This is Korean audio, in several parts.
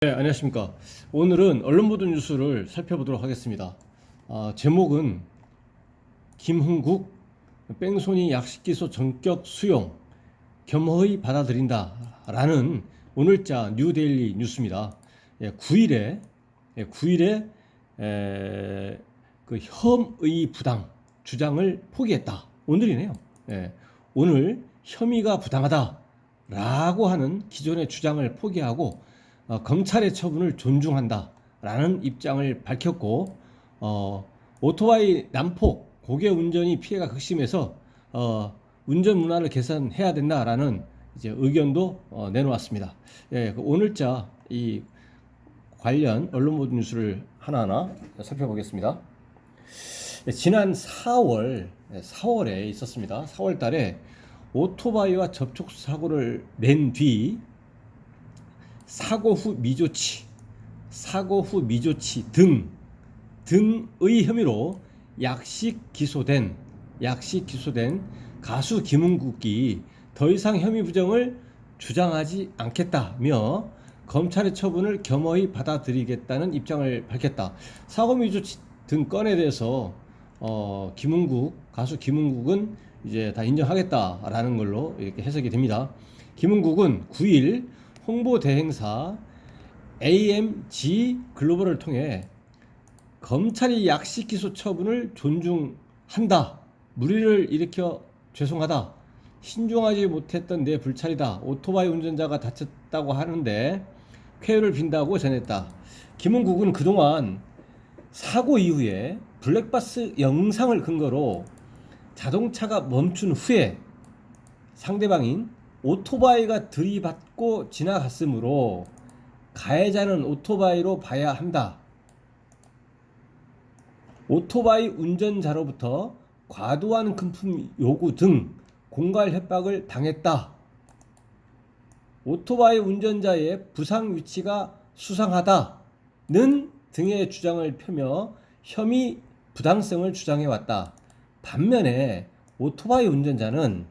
네, 안녕하십니까. 오늘은 언론 보도 뉴스를 살펴보도록 하겠습니다. 제목은 김흥국 뺑소니 약식기소 전격 수용 겸허히 받아들인다 라는 오늘자 뉴데일리 뉴스입니다. 9일에 그 혐의 부당 주장을 포기했다. 오늘이네요. 오늘 혐의가 부당하다 라고 하는 기존의 주장을 포기하고 검찰의 처분을 존중한다 라는 입장을 밝혔고, 오토바이 난폭 고개 운전이 피해가 극심해서 운전 문화를 개선해야 된다라는 이제 의견도 내놓았습니다. 그 오늘자 이 관련 언론 보도 뉴스를 하나하나 살펴보겠습니다. 지난 4월에 있었습니다. 4월 달에 오토바이와 접촉 사고를 낸 뒤 사고 후 미조치 등의 혐의로 약식 기소된 가수 김흥국이 더 이상 혐의 부정을 주장하지 않겠다며 검찰의 처분을 겸허히 받아들이겠다는 입장을 밝혔다. 사고 미조치 등 건에 대해서 가수 김흥국은 이제 다 인정하겠다라는 걸로 이렇게 해석이 됩니다. 김흥국은 9일 홍보 대행사 AMG 글로벌을 통해 검찰이 약식 기소 처분을 존중한다. 무리를 일으켜 죄송하다. 신중하지 못했던 내 불찰이다. 오토바이 운전자가 다쳤다고 하는데 쾌유를 빈다고 전했다. 김흥국은 그동안 사고 이후에 블랙박스 영상을 근거로 자동차가 멈춘 후에 상대방인 오토바이가 들이받고 지나갔으므로 가해자는 오토바이로 봐야 한다. 오토바이 운전자로부터 과도한 금품 요구 등 공갈 협박을 당했다. 오토바이 운전자의 부상 위치가 수상하다는 등의 주장을 펴며 혐의 부당성을 주장해왔다. 반면에 오토바이 운전자는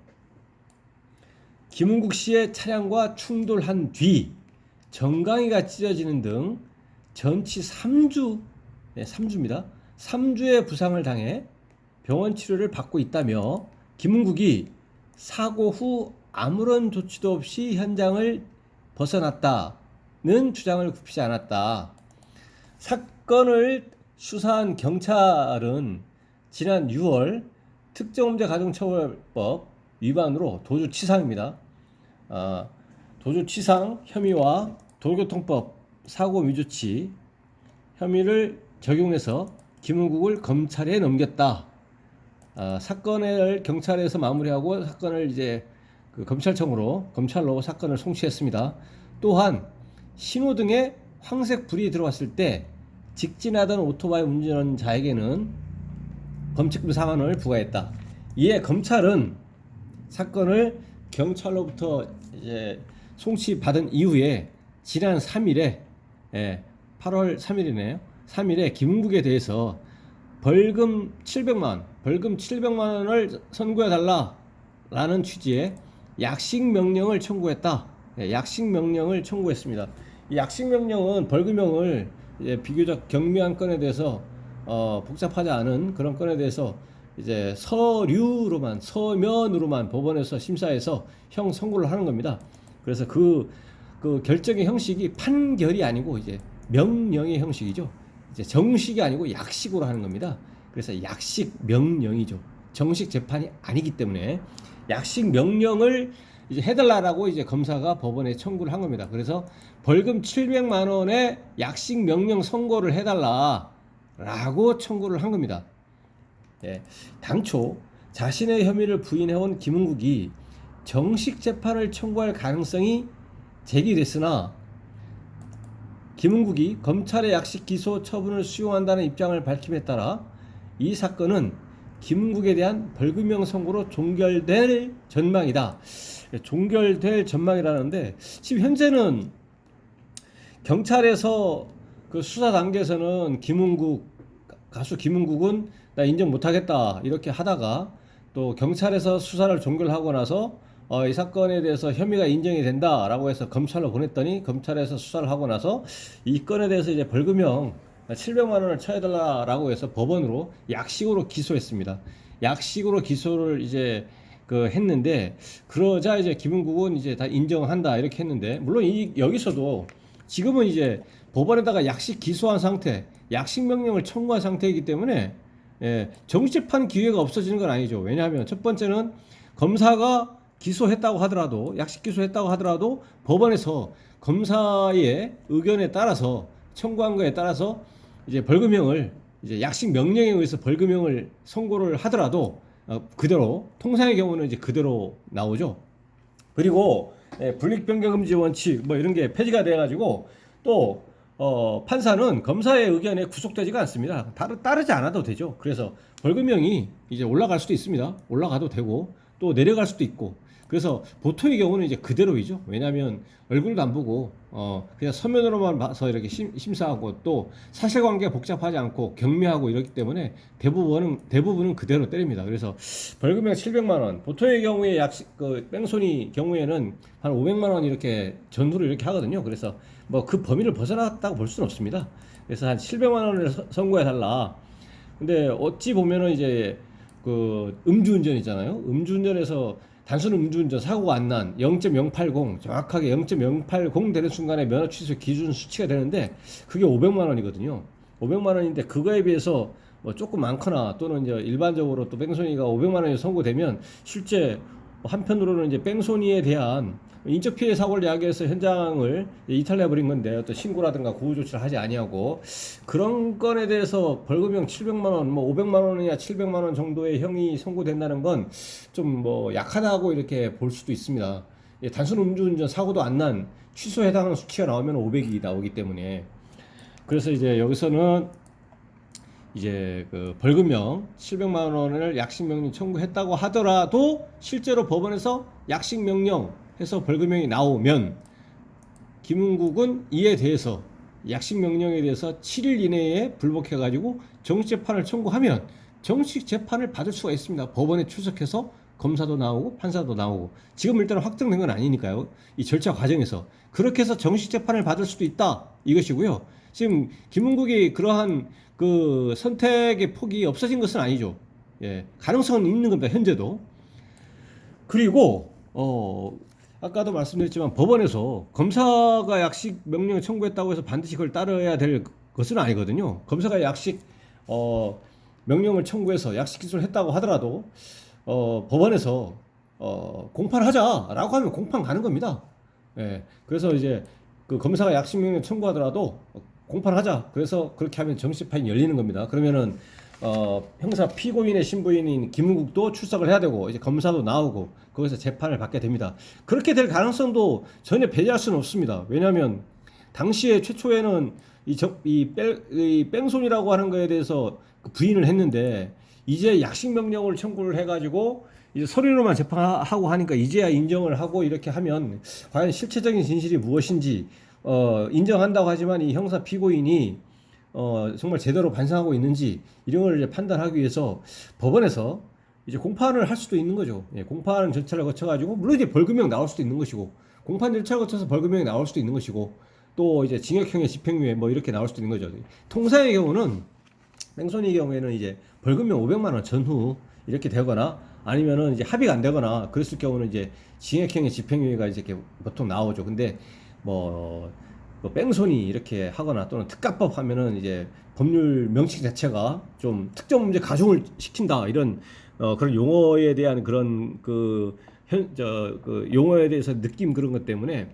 김흥국 씨의 차량과 충돌한 뒤 정강이가 찢어지는 등 전치 3주의 부상을 당해 병원 치료를 받고 있다며 김흥국이 사고 후 아무런 조치도 없이 현장을 벗어났다는 주장을 굽히지 않았다. 사건을 수사한 경찰은 지난 6월 특정범죄 가중처벌법 위반으로 도주치상입니다. 도주치상 혐의와 도로교통법 사고 미조치 혐의를 적용해서 김흥국을 검찰에 넘겼다. 사건을 경찰에서 마무리하고 사건을 이제 그 검찰로 사건을 송치했습니다. 또한 신호등에 황색 불이 들어왔을 때 직진하던 오토바이 운전자에게는 범칙금 4만 원을 부과했다. 이에 검찰은 사건을 경찰로부터 이제 송치받은 이후에 지난 3일에 8월 3일이네요. 3일에 김흥국에 대해서 벌금 700만 원을 선고해 달라라는 취지의 약식 명령을 청구했다. 약식 명령을 청구했습니다. 이 약식 명령은 벌금형을 이제 비교적 경미한 건에 대해서 복잡하지 않은 그런 건에 대해서 이제 서면으로만 법원에서 심사해서 형 선고를 하는 겁니다. 그래서 그 결정의 형식이 판결이 아니고 이제 명령의 형식이죠. 이제 정식이 아니고 약식으로 하는 겁니다. 그래서 약식 명령이죠. 정식 재판이 아니기 때문에 약식 명령을 이제 해달라라고 이제 검사가 법원에 청구를 한 겁니다. 그래서 벌금 700만 원의 약식 명령 선고를 해달라라고 청구를 한 겁니다. 당초 자신의 혐의를 부인해온 김흥국이 정식 재판을 청구할 가능성이 제기됐으나 김흥국이 검찰의 약식 기소 처분을 수용한다는 입장을 밝힘에 따라 이 사건은 김흥국에 대한 벌금형 선고로 종결될 전망이다. 종결될 전망이라는데 지금 현재는 경찰에서 그 수사 단계에서는 가수 김흥국은 나 인정 못하겠다 이렇게 하다가 또 경찰에서 수사를 종결하고 나서 이 사건에 대해서 혐의가 인정이 된다라고 해서 검찰로 보냈더니 검찰에서 수사를 하고 나서 이 건에 대해서 이제 벌금형 700만 원을 쳐야달라라고 해서 법원으로 약식으로 기소했습니다. 약식으로 기소를 이제 했는데, 그러자 이제 김은국은 이제 다 인정한다 이렇게 했는데, 물론 여기서도 지금은 이제 법원에다가 약식 기소한 상태, 약식 명령을 청구한 상태이기 때문에 정치재판 기회가 없어지는 건 아니죠. 왜냐하면 첫 번째는 검사가 기소했다고 하더라도, 약식 기소했다고 하더라도 법원에서 검사의 의견에 따라서, 청구한 거에 따라서 이제 벌금형을, 이제 약식 명령에 의해서 벌금형을 선고를 하더라도 그대로, 통상의 경우는 이제 그대로 나오죠. 그리고 불이익변경금지 원칙 뭐 이런 게 폐지가 돼가지고 또 판사는 검사의 의견에 구속되지가 않습니다. 따르지 않아도 되죠. 그래서 벌금형이 이제 올라갈 수도 있습니다. 올라가도 되고 또 내려갈 수도 있고. 그래서 보통의 경우는 이제 그대로이죠. 왜냐하면 얼굴도 안 보고 그냥 서면으로만 봐서 이렇게 심사하고, 또 사실관계가 복잡하지 않고 경미하고 이렇기 때문에 대부분은 그대로 때립니다. 그래서 벌금형 700만 원, 보통의 경우에 뺑소니 경우에는 한 500만 원 이렇게 전후로 이렇게 하거든요. 그래서 뭐 그 범위를 벗어났다고 볼 수는 없습니다. 그래서 한 700만 원을 선고해 달라. 근데 어찌 보면은 이제 음주운전이잖아요. 음주운전에서 단순 음주운전 사고가 안 난 0.080, 정확하게 0.080 되는 순간에 면허 취소 기준 수치가 되는데, 그게 500만 원이거든요. 500만 원인데 그거에 비해서 뭐 조금 많거나, 또는 이제 일반적으로 또 뺑소니가 500만 원이 선고되면 실제 한편으로는 이제 뺑소니에 대한 인적 피해 사고를 야기해서 현장을 이탈해 버린 건데, 어떤 신고라든가 구호 조치를 하지 아니하고, 그런 건에 대해서 벌금형 700만 원, 뭐 500만 원이냐 700만 원 정도의 형이 선고된다는 건 좀 뭐 약하다고 이렇게 볼 수도 있습니다. 단순 음주운전 사고도 안 난 취소에 해당하는 수치가 나오면 500이 나오기 때문에. 그래서 이제 여기서는 이제 벌금형 700만 원을 약식 명령 청구했다고 하더라도, 실제로 법원에서 약식 명령 해서 벌금형이 나오면 김은국은 이에 대해서, 약식 명령에 대해서 7일 이내에 불복해 가지고 정식 재판을 청구하면 정식 재판을 받을 수가 있습니다. 법원에 출석해서 검사도 나오고 판사도 나오고. 지금 일단은 확정된 건 아니니까요. 이 절차 과정에서 그렇게 해서 정식 재판을 받을 수도 있다, 이것이고요. 지금 김은국이 그러한 선택의 폭이 없어진 것은 아니죠. 가능성은 있는 겁니다, 현재도. 그리고 아까도 말씀드렸지만 법원에서 검사가 약식 명령을 청구했다고 해서 반드시 그걸 따라야 될 것은 아니거든요. 검사가 약식 명령을 청구해서 약식 기소를 했다고 하더라도 법원에서 공판을 하자라고 하면 공판 가는 겁니다. 그래서 이제 검사가 약식 명령 청구하더라도 공판하자, 그래서 그렇게 하면 정식재판이 열리는 겁니다. 그러면은 형사 피고인의 신부인인 김은국도 출석을 해야 되고, 이제 검사도 나오고, 거기서 재판을 받게 됩니다. 그렇게 될 가능성도 전혀 배제할 수는 없습니다. 왜냐하면 당시에 최초에는 이 뺑소니라고 하는 거에 대해서 부인을 했는데, 이제 약식 명령을 청구를 해가지고 이제 서류로만 재판하고 하니까 이제야 인정을 하고, 이렇게 하면 과연 실체적인 진실이 무엇인지 인정한다고 하지만 이 형사 피고인이 정말 제대로 반성하고 있는지, 이런 걸 이제 판단하기 위해서 법원에서 이제 공판을 할 수도 있는 거죠. 공판 절차를 거쳐가지고, 물론 이제 벌금형 나올 수도 있는 것이고, 공판 절차를 거쳐서 벌금형이 나올 수도 있는 것이고, 또 이제 징역형의 집행유예 뭐 이렇게 나올 수도 있는 거죠. 통상의 경우는, 뺑소니 경우에는 이제 벌금형 500만 원 전후 이렇게 되거나, 아니면은 이제 합의가 안 되거나 그랬을 경우는 이제 징역형의 집행유예가 이제 이렇게 보통 나오죠. 근데 뭐 뺑소니 이렇게 하거나, 또는 특가법 하면은 이제 법률 명칭 자체가 좀 특정 문제 가중을 시킨다, 이런 그런 용어에 대한 그런 용어에 대해서 느낌, 그런 것 때문에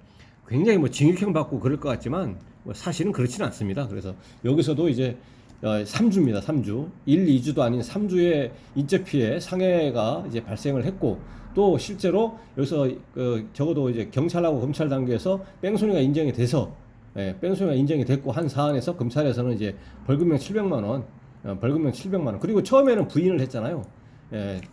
굉장히 뭐 징역형 받고 그럴 것 같지만 사실은 그렇지는 않습니다. 그래서 여기서도 이제 3주입니다. 3주. 1, 2주도 아닌 3주의 인적 피해, 상해가 이제 발생을 했고, 또 실제로 여기서 적어도 이제 경찰하고 검찰 단계에서 뺑소니가 인정이 돼서, 뺑소니가 인정이 됐고 한 사안에서 검찰에서는 이제 벌금형 700만 원, 벌금형 700만 원. 그리고 처음에는 부인을 했잖아요.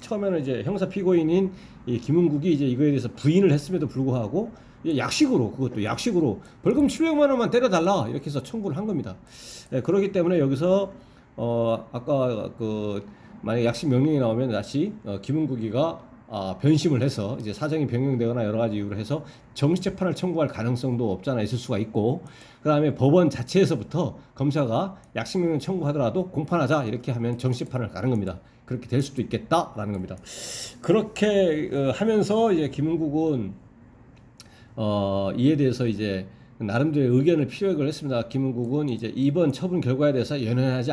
처음에는 이제 형사 피고인인 이 김은국이 이제 이거에 대해서 부인을 했음에도 불구하고 약식으로, 그것도 약식으로 벌금 700만 원만 때려달라, 이렇게 해서 청구를 한 겁니다. 그렇기 때문에 여기서 아까 만약에 약식 명령이 나오면 다시 김은국이가 변심을 해서 이제 사정이 변경되거나 여러 가지 이유로 해서 정식 재판을 청구할 가능성도 없잖아 있을 수가 있고, 그다음에 법원 자체에서부터 검사가 약식명령 청구하더라도 공판하자 이렇게 하면 정식 재판을 가는 겁니다. 그렇게 될 수도 있겠다라는 겁니다. 그렇게 하면서 이제 김은국은 이에 대해서 이제 나름대로 의견을 피력을 했습니다. 김은국은 이제 이번 처분 결과에 대해서 연연하지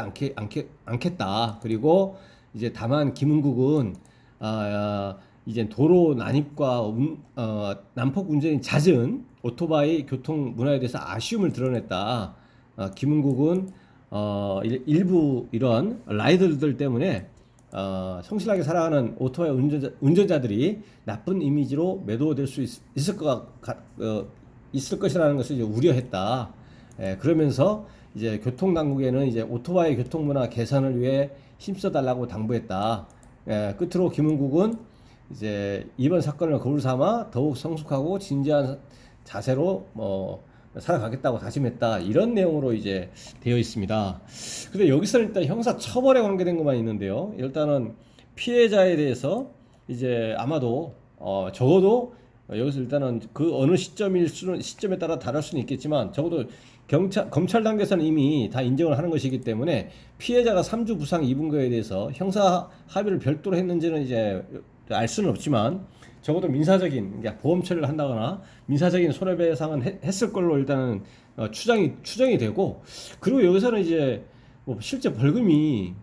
않겠다. 그리고 이제 다만 김은국은 이제 도로 난입과 난폭 운전이 잦은 오토바이 교통 문화에 대해서 아쉬움을 드러냈다. 김은국은 일부 이런 라이더들 때문에 성실하게 살아가는 오토바이 운전자들이 나쁜 이미지로 매도될 수 있을 것이라는 것을 이제 우려했다. 그러면서 이제 교통당국에는 이제 오토바이 교통문화 개선을 위해 힘써달라고 당부했다. 끝으로 김은국은 이제 이번 사건을 거울 삼아 더욱 성숙하고 진지한 자세로 살아가겠다고 다짐했다. 이런 내용으로 이제 되어 있습니다. 근데 여기서는 일단 형사 처벌에 관계된 것만 있는데요. 일단은 피해자에 대해서 이제 아마도 적어도 여기서 일단은 그 어느 시점에 따라 다를 수는 있겠지만 적어도 검찰 단계에서는 이미 다 인정을 하는 것이기 때문에 피해자가 3주 부상 입은 거에 대해서 형사 합의를 별도로 했는지는 이제 알 수는 없지만 적어도 민사적인 보험 처리를 한다거나 민사적인 손해배상은 했을 걸로 일단은 추정이 되고, 그리고 여기서는 이제 뭐 실제 벌금이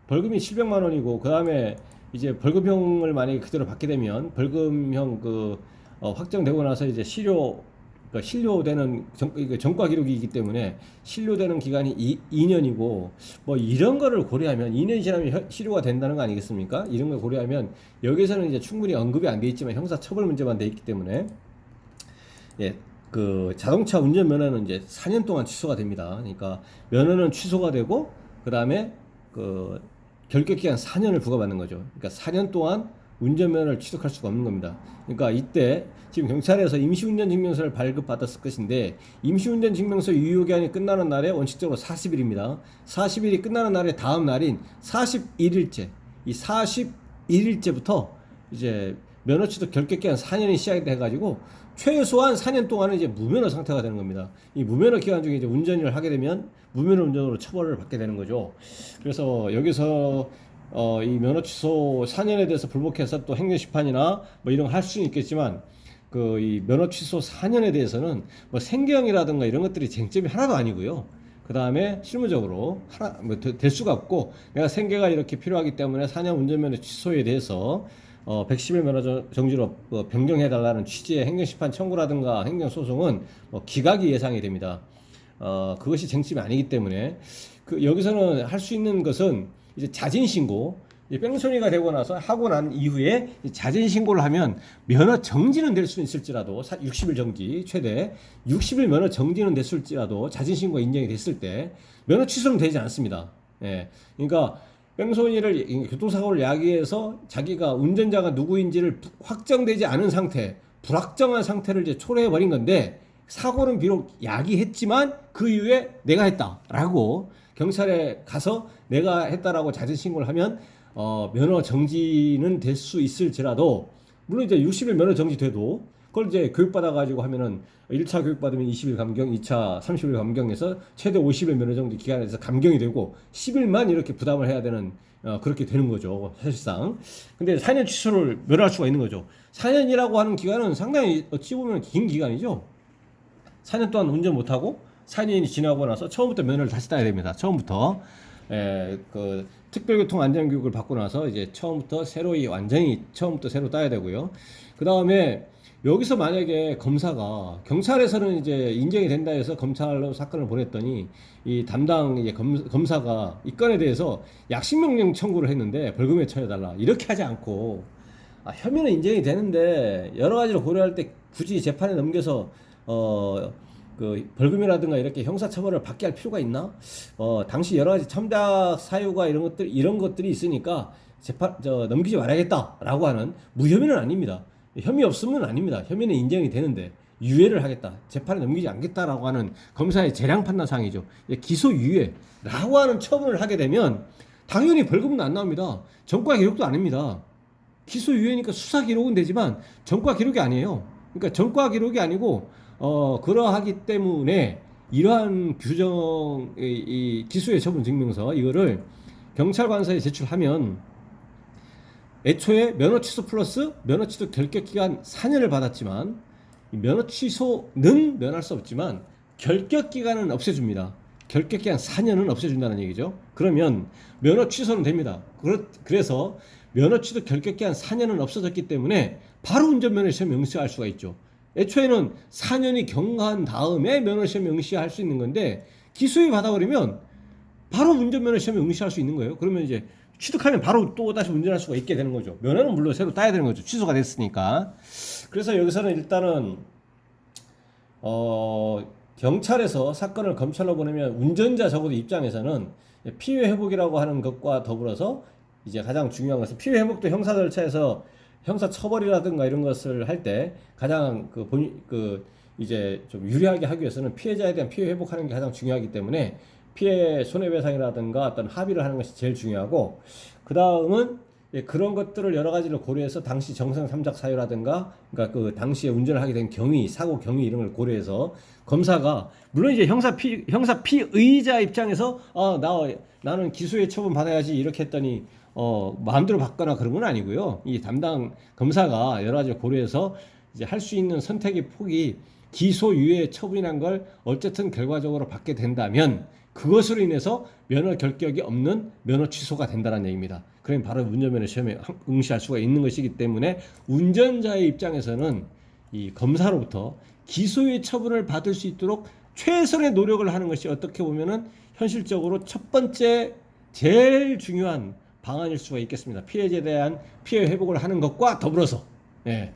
700만 원이고 그 다음에 이제 벌금형을 만약에 그대로 받게 되면 벌금형 확정되고 나서 이제 신료되는 전과 기록이기 때문에 신료되는 기간이 2년이고 뭐 이런 거를 고려하면 2년이 지나면 실효가 된다는 거 아니겠습니까? 이런 걸 고려하면 여기서는 이제 충분히 언급이 안 돼 있지만 형사 처벌 문제만 돼 있기 때문에 그 자동차 운전 면허는 이제 4년 동안 취소가 됩니다. 그러니까 면허는 취소가 되고 그 다음에 그 결격 기간 4년을 부과받는 거죠. 그러니까 4년 동안 운전면허를 취득할 수가 없는 겁니다. 그러니까 이때 지금 경찰에서 임시운전증명서를 발급받았을 것인데 임시운전증명서 유효기한이 끝나는 날에 원칙적으로 40일입니다. 40일이 끝나는 날의 다음 날인 41일째, 이 41일째부터 이제 면허 취득 결격기한 4년이 시작이 돼가지고 최소한 4년 동안은 이제 무면허 상태가 되는 겁니다. 이 무면허 기간 중에 이제 운전을 하게 되면 무면허 운전으로 처벌을 받게 되는 거죠. 그래서 여기서 이 면허 취소 4년에 대해서 불복해서 또 행정심판이나 뭐 이런 거 할 수는 있겠지만 이 면허 취소 4년에 대해서는 뭐 생경이라든가 이런 것들이 쟁점이 하나도 아니고요. 그 다음에 실무적으로 될 수가 없고, 내가 생계가 이렇게 필요하기 때문에 4년 운전면허 취소에 대해서 110일 면허 정지로 변경해달라는 취지의 행정심판 청구라든가 행정소송은 기각이 예상이 됩니다. 그것이 쟁점이 아니기 때문에 여기서는 할 수 있는 것은 이제 자진신고, 뺑소니가 되고 나서 하고 난 이후에 자진신고를 하면 면허 정지는 될 수 있을지라도 60일 정지, 최대 60일 면허 정지는 됐을지라도 자진신고가 인정이 됐을 때 면허 취소는 되지 않습니다. 그러니까 뺑소니를 교통사고를 야기해서 자기가 운전자가 누구인지를 확정되지 않은 상태, 불확정한 상태를 이제 초래해 버린 건데, 사고는 비록 야기했지만 그 이후에 내가 했다라고 경찰에 가서 내가 했다라고 자진신고를 하면 면허 정지는 될 수 있을지라도, 물론 이제 60일 면허 정지돼도 그걸 이제 교육받아가지고 하면은 1차 교육받으면 20일 감경, 2차 30일 감경에서 최대 50일 면허 정지 기간에서 감경이 되고 10일만 이렇게 부담을 해야 되는 그렇게 되는 거죠, 사실상. 근데 4년 취소를 면허할 수가 있는 거죠. 4년이라고 하는 기간은 상당히 어찌 보면 긴 기간이죠. 4년 동안 운전 못하고 4년이 지나고 나서 처음부터 면허를 다시 따야 됩니다. 처음부터 그 특별교통 안전교육을 받고 나서 이제 처음부터 완전히 처음부터 새로 따야 되고요. 그 다음에 여기서 만약에 검사가 경찰에서는 이제 인정이 된다 해서 검찰로 사건을 보냈더니 이 담당 이제 검사가 이 건에 대해서 약식명령 청구를 했는데 벌금에 처해달라 이렇게 하지 않고, 혐의는 인정이 되는데 여러 가지를 고려할 때 굳이 재판에 넘겨서 그 벌금이라든가 이렇게 형사처벌을 받게 할 필요가 있나? 당시 여러 가지 첨작 사유가 이런 것들이 있으니까 넘기지 말아야겠다라고 하는, 무혐의는 아닙니다. 혐의 없으면 아닙니다. 혐의는 인정이 되는데 유예를 하겠다, 재판에 넘기지 않겠다라고 하는 검사의 재량 판단 사항이죠. 기소 유예라고 하는 처분을 하게 되면 당연히 벌금은 안 나옵니다. 전과 기록도 안 합니다. 기소 유예니까 수사 기록은 되지만 전과 기록이 아니에요. 그러니까 전과 기록이 아니고 그러하기 때문에 이러한 규정 이 기소유예 처분 증명서 이거를 경찰관서에 제출하면 애초에 면허 취소 플러스 면허 취소 결격 기간 4년을 받았지만 면허 취소는 면할 수 없지만 결격 기간은 없애줍니다. 결격 기간 4년은 없애준다는 얘기죠. 그러면 면허 취소는 됩니다. 그래서 면허 취소 결격 기간 4년은 없어졌기 때문에 바로 운전면허 시험 응시할 수가 있죠. 애초에는 4년이 경과한 다음에 면허 시험 응시할 수 있는 건데 기소유예 받아버리면 바로 운전면허 시험에 응시할 수 있는 거예요. 그러면 이제 취득하면 바로 또 다시 운전할 수가 있게 되는 거죠. 면허는 물론 새로 따야 되는 거죠. 취소가 됐으니까. 그래서 여기서는 일단은 경찰에서 사건을 검찰로 보내면 운전자 적어도 입장에서는 피해 회복이라고 하는 것과 더불어서 이제 가장 중요한 것은 피해 회복도 형사 절차에서 형사 처벌이라든가 이런 것을 할 때 가장 이제 좀 유리하게 하기 위해서는 피해자에 대한 피해 회복하는 게 가장 중요하기 때문에 피해 손해배상이라든가 어떤 합의를 하는 것이 제일 중요하고, 그 다음은 그런 것들을 여러 가지를 고려해서 당시 정상 참작 사유라든가 그러니까 그 당시에 운전을 하게 된 경위, 사고 경위 이런 걸 고려해서 검사가 물론 이제 형사 피의자 입장에서 나는 기소유예 처분 받아야지 이렇게 했더니 마음대로 받거나 그런 건 아니고요. 이 담당 검사가 여러 가지를 고려해서 이제 할 수 있는 선택의 폭이 기소유예 처분이란 걸 어쨌든 결과적으로 받게 된다면 그것으로 인해서 면허 결격이 없는 면허 취소가 된다는 얘기입니다. 그러면 바로 운전면허 시험에 응시할 수가 있는 것이기 때문에 운전자의 입장에서는 이 검사로부터 기소유예 처분을 받을 수 있도록 최선의 노력을 하는 것이 어떻게 보면은 현실적으로 첫 번째 제일 중요한 방안일 수가 있겠습니다. 피해자에 대한 피해 회복을 하는 것과 더불어서. 예.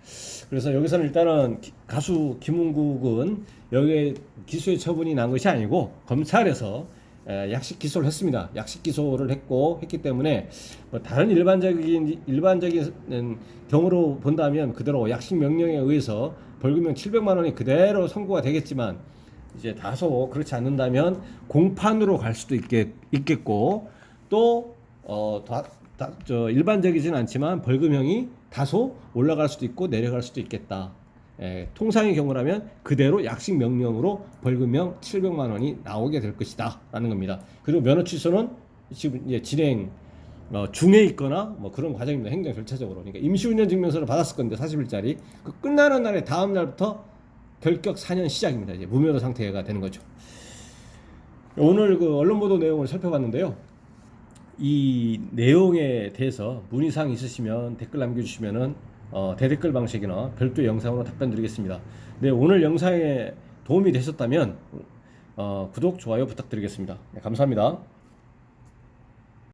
그래서 여기서는 일단은 가수 김은국은 여기에 기소유예 처분이 난 것이 아니고 검찰에서 약식 기소를 했습니다. 약식 기소를 했기 때문에 뭐 다른 일반적인 경우로 본다면 그대로 약식 명령에 의해서 벌금형 700만 원이 그대로 선고가 되겠지만 이제 다소 그렇지 않는다면 공판으로 갈 수도 있겠고 또 일반적이진 않지만 벌금형이 다소 올라갈 수도 있고 내려갈 수도 있겠다. 통상의 경우라면 그대로 약식 명령으로 벌금형 700만 원이 나오게 될 것이다 라는 겁니다. 그리고 면허 취소는 지금 이제 진행 중에 있거나 뭐 그런 과정입니다. 행정 절차적으로. 그러니까 임시운전 증명서를 받았을 건데 40일짜리 그 끝나는 날의 다음 날부터 결격 4년 시작입니다. 이제 무면허 상태가 되는 거죠. 오늘 그 언론 보도 내용을 살펴봤는데요. 이 내용에 대해서 문의사항 있으시면 댓글 남겨주시면은 대댓글 방식이나 별도 영상으로 답변 드리겠습니다. 네, 오늘 영상에 도움이 되셨다면 구독, 좋아요 부탁드리겠습니다. 네, 감사합니다.